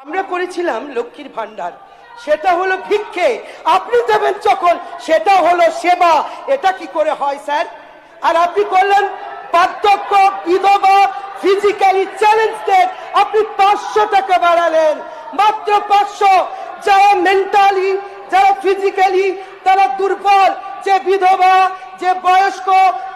আমরা করেছিলাম লক্ষ্মীর ভান্ডার, সেটা হলো ভিক্ষে। আপনি দেবেন যখন সেটা হলো সেবা। এটা কি করে হয় স্যার? আর আপনি করলেন বার্ধক্য, বিধবা, ফিজিক্যালি চ্যালেঞ্জদের আপনি 500 টাকা বাড়ালেন, মাত্র 500। যারা মেন্টালি, যারা ফিজিক্যালি তারা দুর্বল, যে বিধবা, যে বয়স্ক,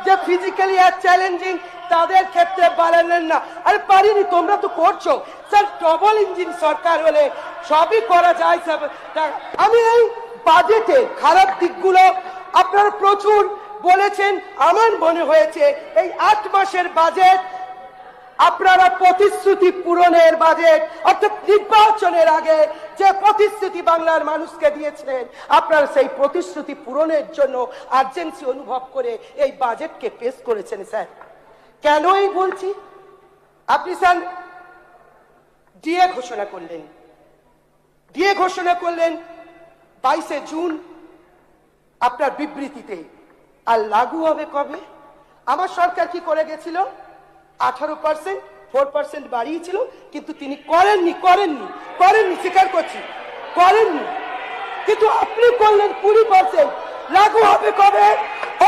যে ফিজিক্যালি আর চ্যালেঞ্জিং, তাদের ক্ষেত্রে বাড়ালেন না। আরে পারিনি, তোমরা তো করছো স্যার। ডবল ইঞ্জিন সরকার হলে সবই করা যায় স্যার। আমি এই বাজেটে খারাপ দিকগুলো আপনারা প্রচুর বলেছেন। আমার মনে হয়েছে এই 8 মাসের বাজেট আপনারা প্রতিশ্রুতি পূরণের বাজেট, অর্থাৎ নির্বাচনের আগে যে প্রতিশ্রুতি বাংলার মানুষকে দিয়েছিলেন, আপনারা সেই প্রতিশ্রুতি পূরণের জন্য আর্জেন্সি অনুভব করে এই বাজেটকে পেশ করেছেন স্যার। কেন এই বলছি? আপনি স্যার ডিএ ঘোষণা করলেন, 22শে জুন আপনার বিবৃতিতে। আর লাগু হবে কবে? আমার সরকার কি করে গেছিল? 18%, 4% বাড়িয়েছিল, কিন্তু তিনি করেননি, স্বীকার করছি, করেননি। কিন্তু আপনি করলেন 20%। লাগু হবে কবে?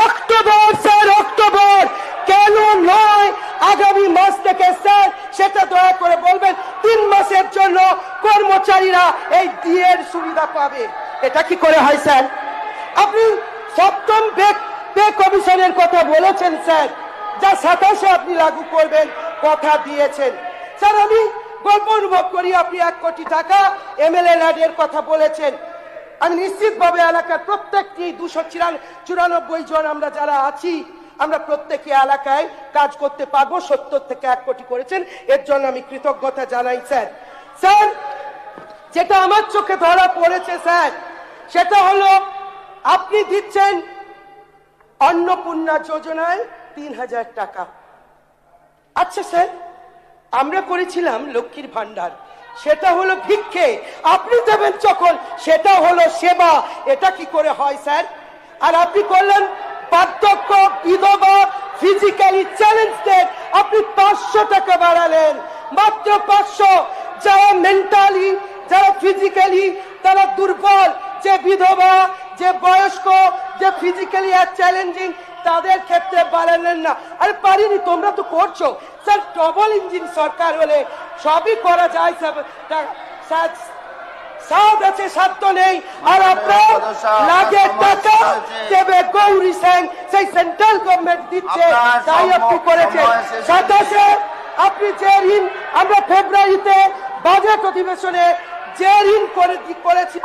October sir, October. কেন নয় আগামী মাস থেকে স্যার? সেটা দয়া করে বলবেন। 3 মাসের জন্য কর্মচারীরা এই ডিএর সুবিধা পাবে। এটা কি করে হয় স্যার? আপনি 7ম পে কমিশনের কথা বলেছেন স্যার, যা 27-এ আপনি লাগু করবেন কথা দিয়েছেন স্যার। আমি গর্ব অনুভব করি আপনি 1 কোটি টাকা এমএলএ ল্যাডের কথা বলেছেন। আমি নিশ্চিতভাবে এলাকার প্রত্যেকটি 294 জন আমরা যারা আছি, আমরা প্রত্যেকে এলাকায় কাজ করতে পারবো। 70 থেকে 1 কোটি করেছেন, এর জন্য আমি কৃতজ্ঞতা জানাই স্যার। স্যার, যেটা আমার চোখে ধরা পড়েছে স্যার, সেটা হলো আপনি দিচ্ছেন অন্নপূর্ণা যোজনায় 3000 টাকা। আচ্ছা স্যার, আমরা করেছিলাম লক্ষ্মীর ভান্ডার, সেটা হলো ভিক্ষে। আপনি দেবেন যখন সেটা হলো সেবা। এটা কি করে হয় স্যার? আর আপনি করলেন বার্ধক্য, বিধবা, ফিজিক্যালি চ্যালেঞ্জদের আপনি 500 টাকা বাড়ালেন, মাত্র 500। যারা মেন্টালি, যারা ফিজিক্যালি তারা দুর্বল, যে বিধবা, যে বয়স্ক, যে ফিজিক্যালি আর চ্যালেঞ্জিং, তাদের ক্ষেত্রে বাড়ালেন না। আরে পারিনি, তোমরা তো করছো স্যার। ডবল ইঞ্জিন সরকার হলে সবই করা যায় স্যার। সাথ আছে, সাধ্য নেই। আর আপনার লাগে টাকা দেবে গৌরী সেন, সেই সেন্ট্রাল গভর্নমেন্ট দিচ্ছে, তাই আপনি করেছেন। 27-এ আপনি যে ঋণ, আমরা ফেব্রুয়ারিতে বাজেট অধিবেশনে যে ঋণ করেছি